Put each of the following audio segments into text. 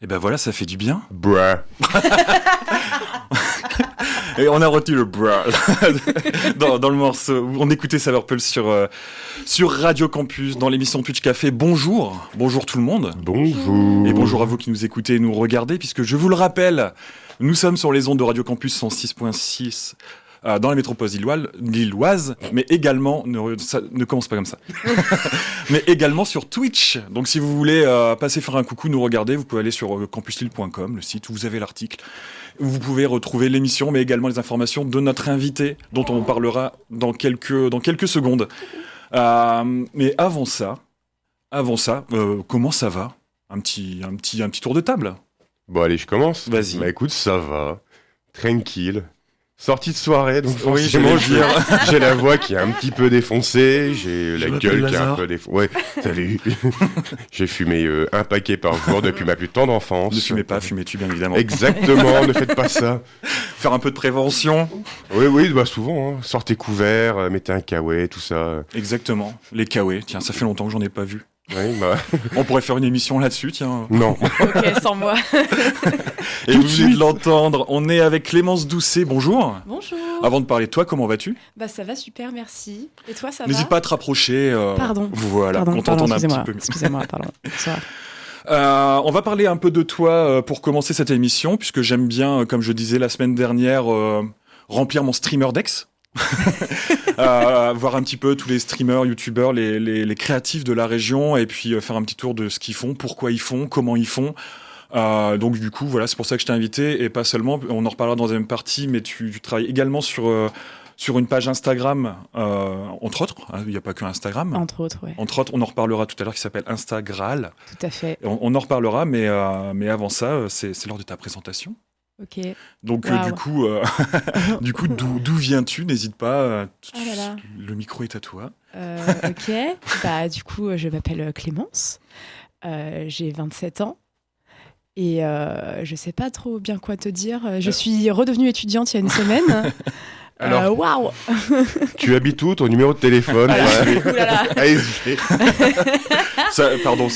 Et ben voilà, ça fait du bien. Bruh. Et on a retenu le bruh dans le morceau. On écoutait Saveur Pulse sur Radio Campus, dans l'émission Twitch Café. Bonjour tout le monde. Bonjour. Et bonjour à vous qui nous écoutez et nous regardez, puisque je vous le rappelle, nous sommes sur les ondes de Radio Campus 106.6 dans la métropole lilloise, mais également, ne commence pas comme ça, mais également sur Twitch. Donc si vous voulez passer faire un coucou, nous regarder, vous pouvez aller sur campuslille.com, le site où vous avez l'article, où vous pouvez retrouver l'émission, mais également les informations de notre invité, dont on parlera dans quelques secondes. Mais avant ça, comment ça va ? Un petit tour de table. Bon allez, je commence. Vas-y. Bah écoute, ça va. Tranquille. Sortie de soirée, donc Oui, forcément j'ai la voix qui est un petit peu défoncée, j'ai la gueule qui est un peu défoncée. Ouais, salut. J'ai fumé un paquet par jour depuis ma plus tendre enfance. Ne fumez pas, fumez-tu bien évidemment. Exactement, ne faites pas ça. Faire un peu de prévention. Oui, bah souvent, hein. Sortez couvert, mettez un kawaii, tout ça. Exactement, les kawaii. Tiens, ça fait longtemps que j'en ai pas vu. Oui, bah... On pourrait faire une émission là-dessus, tiens. Non. Ok, sans moi. Et vous venez de l'entendre, on est avec Clémence Doucet, bonjour. Bonjour. Avant de parler de toi, comment vas-tu ? Bah ça va super, merci. Et toi, ça va ? N'hésite pas à te rapprocher. Pardon. Voilà, Pardon, qu'on t'entende un petit peu mieux. Excusez-moi, pardon. Bonsoir. On va parler un peu de toi pour commencer cette émission, puisque j'aime bien, comme je disais la semaine dernière, remplir mon streamer Dex. Voir un petit peu tous les streamers, youtubeurs, les créatifs de la région, et puis faire un petit tour de ce qu'ils font, pourquoi ils font, comment ils font. Donc du coup, voilà, c'est pour ça que je t'ai invité, et pas seulement, on en reparlera dans la deuxième partie, mais tu travailles également sur une page Instagram, entre autres, hein, il n'y a pas que Instagram. Entre autres, ouais. Entre autres, on en reparlera tout à l'heure, qui s'appelle Instagral. Tout à fait. On en reparlera, mais avant ça, c'est l'heure de ta présentation. Ok. Donc Wow. du coup, d'où viens-tu ? N'hésite pas, Oh là là. le micro est à toi. Ok. Bah du coup, je m'appelle Clémence. J'ai 27 ans. Et je sais pas trop bien quoi te dire. Je suis redevenue étudiante il y a une semaine. Alors, waouh. tu habites où, ton numéro de téléphone? Oulala. ASV. Ça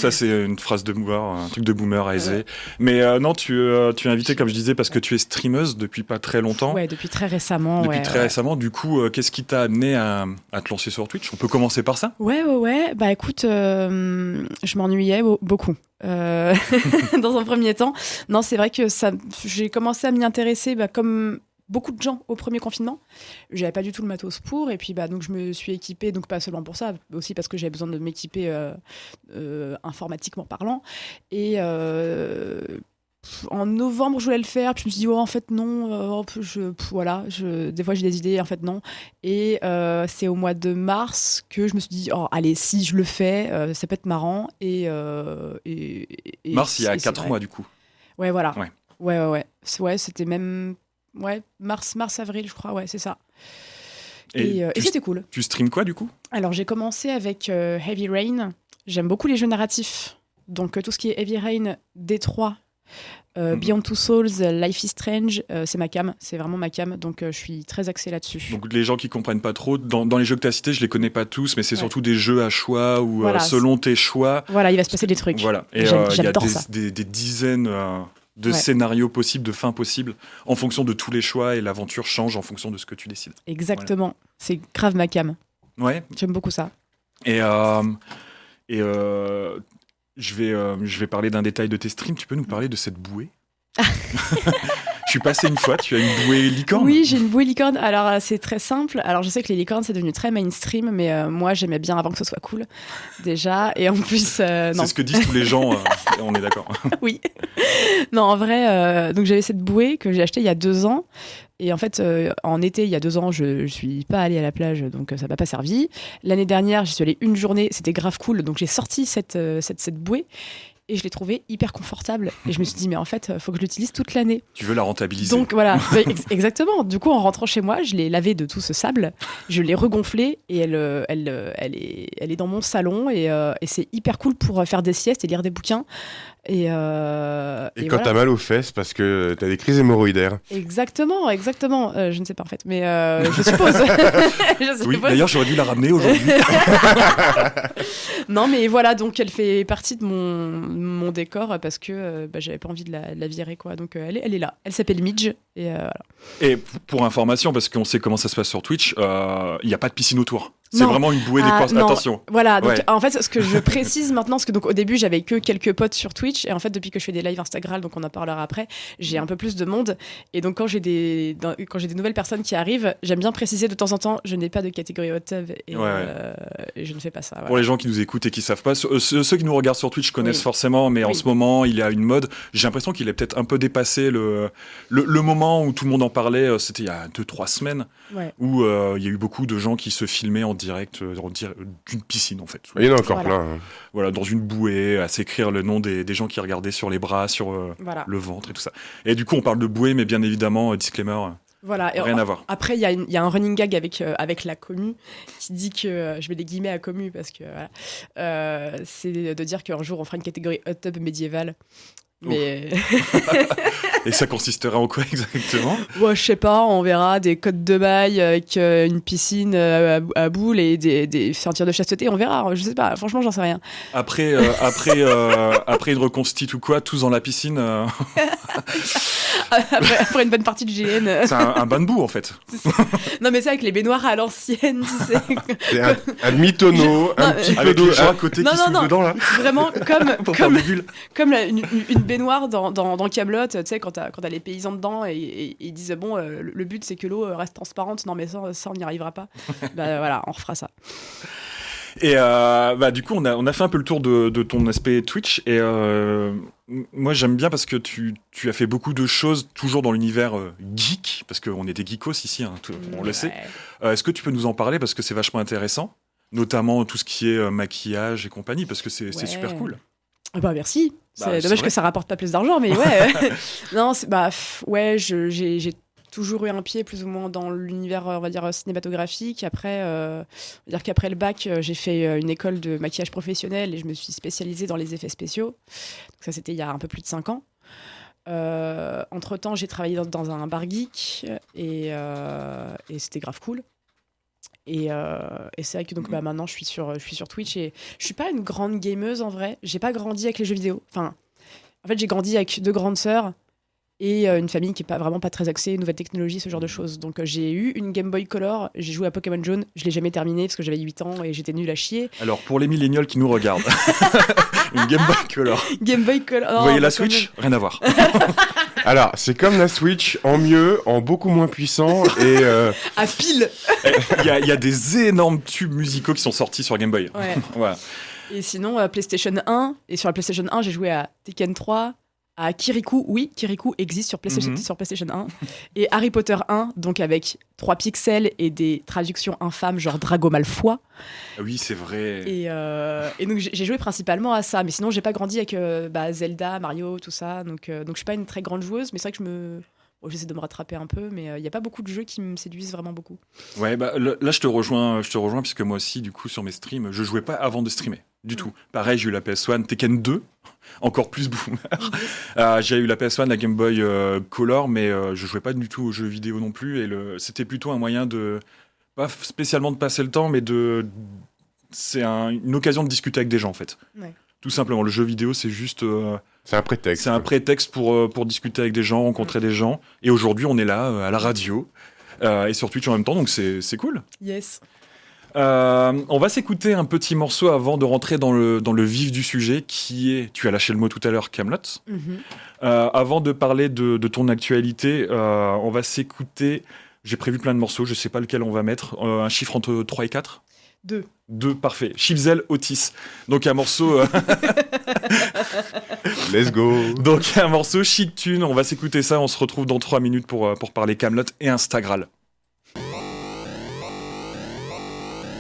c'est une phrase de boomer, un truc de boomer ASV. Mais non, tu es invitée, comme je disais, parce que tu es streameuse depuis pas très longtemps. Ouais, depuis très récemment. Récemment. Du coup, qu'est-ce qui t'a amené à te lancer sur Twitch ? On peut commencer par ça ? Ouais. Bah écoute, je m'ennuyais beaucoup. Dans un premier temps. Non, c'est vrai que j'ai commencé à m'y intéresser comme beaucoup de gens au premier confinement. J'avais pas du tout le matos pour, et puis donc je me suis équipée, donc pas seulement pour ça, aussi parce que j'avais besoin de m'équiper informatiquement parlant. Et en novembre, je voulais le faire, puis je me suis dit en fait non, des fois j'ai des idées, en fait non. Et c'est au mois de mars que je me suis dit allez, si je le fais, ça peut être marrant. Et mars, il y a 4 mois du coup. Ouais, voilà. Ouais, c'était même mars, avril, je crois, ouais, c'est ça. Et c'était cool. Tu streams quoi du coup ? Alors j'ai commencé avec Heavy Rain. J'aime beaucoup les jeux narratifs, donc tout ce qui est Heavy Rain, Détroit, Beyond Two Souls, Life is Strange, c'est ma cam, c'est vraiment ma cam, donc je suis très axée là-dessus. Donc les gens qui comprennent pas trop, dans les jeux que tu as cités, je les connais pas tous, mais c'est surtout des jeux à choix ou selon tes choix. Voilà, il va se passer des trucs. Voilà, et il y a des dizaines de scénarios possibles, de fins possibles, en fonction de tous les choix, et l'aventure change en fonction de ce que tu décides. Exactement, voilà. C'est grave ma cam. Ouais. J'aime beaucoup ça. Et je vais parler d'un détail de tes streams. Tu peux nous parler de cette bouée ? Je suis passé une fois, tu as une bouée licorne ? Oui, j'ai une bouée licorne. Alors, c'est très simple. Alors, je sais que les licornes, c'est devenu très mainstream, mais moi, j'aimais bien avant que ce soit cool, déjà. Et en plus, non. C'est ce que disent tous les gens, on est d'accord. Oui. Non, en vrai, donc j'avais cette bouée que j'ai achetée il y a 2 ans. Et en fait, en été, il y a 2 ans, je suis pas allée à la plage, donc ça m'a pas servi. L'année dernière, j'y suis allée une journée, c'était grave cool, donc j'ai sorti cette bouée. Et je l'ai trouvée hyper confortable. Et je me suis dit, mais en fait, il faut que je l'utilise toute l'année. Tu veux la rentabiliser. Donc voilà, exactement. Du coup, en rentrant chez moi, je l'ai lavée de tout ce sable, je l'ai regonflée et elle est dans mon salon. Et c'est hyper cool pour faire des siestes et lire des bouquins. Et quand voilà. t'as mal aux fesses parce que t'as des crises hémorroïdaires. Exactement. Je ne sais pas en fait, mais je suppose. Oui, d'ailleurs, j'aurais dû la ramener aujourd'hui. Non, mais voilà, donc elle fait partie de mon décor parce que j'avais pas envie de la virer, quoi. Donc elle est là. Elle s'appelle Midge. Et voilà. Et pour information, parce qu'on sait comment ça se passe sur Twitch, il n'y a pas de piscine autour. C'est Non. vraiment une bouée d'équation. Non. Attention. Voilà, donc Ouais. en fait, ce que je précise maintenant, parce que donc, au début, j'avais que quelques potes sur Twitch, et en fait, depuis que je fais des lives Instagram, donc on en parlera après, j'ai un peu plus de monde. Et donc, quand j'ai des nouvelles personnes qui arrivent, j'aime bien préciser de temps en temps, je n'ai pas de catégorie hot tub, et je ne fais pas ça. Voilà. Pour les gens qui nous écoutent et qui savent pas, ceux qui nous regardent sur Twitch connaissent Oui. forcément, mais en Oui. ce moment, il y a une mode. J'ai l'impression qu'il est peut-être un peu dépassé le moment où tout le monde en parlait. C'était il y a 2-3 semaines, Ouais. où il y a eu beaucoup de gens qui se filmaient en direct d'une piscine, en fait. Il y en a encore Voilà. plein. Hein. Voilà, dans une bouée, à s'écrire le nom des gens qui regardaient sur les bras, sur Voilà. le ventre et tout ça. Et du coup, on parle de bouée, mais bien évidemment, disclaimer, Voilà. Et rien à voir. après, il y a un running gag avec la commu qui dit que, je mets des guillemets à commu parce que voilà, c'est de dire qu'un jour on fera une catégorie hot tub médiévale. Mais Et ça consisterait en quoi exactement? ouais, je sais pas, on verra des côtes de mailles avec une piscine à boules et des ceintures de chasteté, on verra, je sais pas, franchement j'en sais rien. Après une reconstitue ou quoi, tous dans la piscine, après une bonne partie du GN. c'est un bain de boue en fait. Non mais c'est avec les baignoires à l'ancienne, tu sais. C'est un demi-tonneau, un petit peu Avec d'eau. les gens à côté Non, qui non, soufflent non. dedans là. Vraiment Pour faire des bulles. comme une baignoire dans Kaamelott, tu sais, quand t'as les paysans dedans et ils disent bon, le but c'est que l'eau reste transparente, non mais ça on n'y arrivera pas. Bah voilà, on refera ça. Et du coup, on a fait un peu le tour de ton aspect Twitch. Et moi, j'aime bien parce que tu as fait beaucoup de choses toujours dans l'univers geek, parce qu'on est des geekos ici, hein, on le sait. Est-ce que tu peux nous en parler parce que c'est vachement intéressant, notamment tout ce qui est maquillage et compagnie, parce que c'est super cool. Bah merci. Bah, C'est c'est dommage vrai. que ça rapporte pas plus d'argent, mais ouais. Non, ouais, j'ai toujours eu un pied plus ou moins dans l'univers, on va dire, cinématographique. Après, on va dire qu'après le bac, j'ai fait une école de maquillage professionnel et je me suis spécialisée dans les effets spéciaux. Donc ça, c'était il y a un peu plus de 5 ans. Entre-temps, j'ai travaillé dans un bar geek et c'était grave cool. Et c'est vrai que donc, maintenant, je suis sur Twitch et je suis pas une grande gameuse en vrai. J'ai pas grandi avec les jeux vidéo. Enfin, en fait, j'ai grandi avec 2 grandes sœurs et une famille qui est vraiment pas très axée nouvelles technologies, ce genre de choses. Donc j'ai eu une Game Boy Color, j'ai joué à Pokémon Jaune, je l'ai jamais terminé parce que j'avais 8 ans et j'étais nulle à chier. Alors, pour les millénials qui nous regardent, une Game Boy Color. Game Boy Color. Vous voyez la Switch? Rien à voir. Alors, c'est comme la Switch, en mieux, en beaucoup moins puissant et À pile. Il y a des énormes tubes musicaux qui sont sortis sur Game Boy. Ouais. Voilà. Et sinon, PlayStation 1. Et sur la PlayStation 1, j'ai joué à Tekken 3, à Kirikou. Oui, Kirikou existe sur PlayStation 1. Et Harry Potter 1, donc avec 3 pixels et des traductions infâmes, genre Drago Malfoy. Ah oui, c'est vrai. Et donc, j'ai joué principalement à ça. Mais sinon, j'ai pas grandi avec Zelda, Mario, tout ça. Donc je suis pas une très grande joueuse, mais c'est vrai que j'essaie de me rattraper un peu, mais il n'y a pas beaucoup de jeux qui me séduisent vraiment beaucoup. Ouais, là je te rejoins puisque moi aussi, du coup, sur mes streams, je jouais pas avant de streamer, du tout. Pareil, j'ai eu la PS1, Tekken 2, encore plus boomer. J'ai eu la PS1, la Game Boy Color, mais je jouais pas du tout aux jeux vidéo non plus, et c'était plutôt un moyen pas spécialement de passer le temps, mais c'est une occasion de discuter avec des gens, en fait. Ouais. Tout simplement, le jeu vidéo, c'est juste... c'est un prétexte. C'est un prétexte pour discuter avec des gens, rencontrer des gens. Et aujourd'hui, on est là, à la radio, et sur Twitch en même temps, donc c'est cool. Yes. On va s'écouter un petit morceau avant de rentrer dans le vif du sujet, qui est, tu as lâché le mot tout à l'heure, Kaamelott. Avant de parler de ton actualité, on va s'écouter, j'ai prévu plein de morceaux, je sais pas lequel on va mettre, un chiffre entre 3 et 4 2, parfait. Chipzel Otis. Donc un morceau... Let's go. Donc un morceau chic tune, on va s'écouter ça, on se retrouve dans 3 minutes pour parler Kaamelott et Instagram.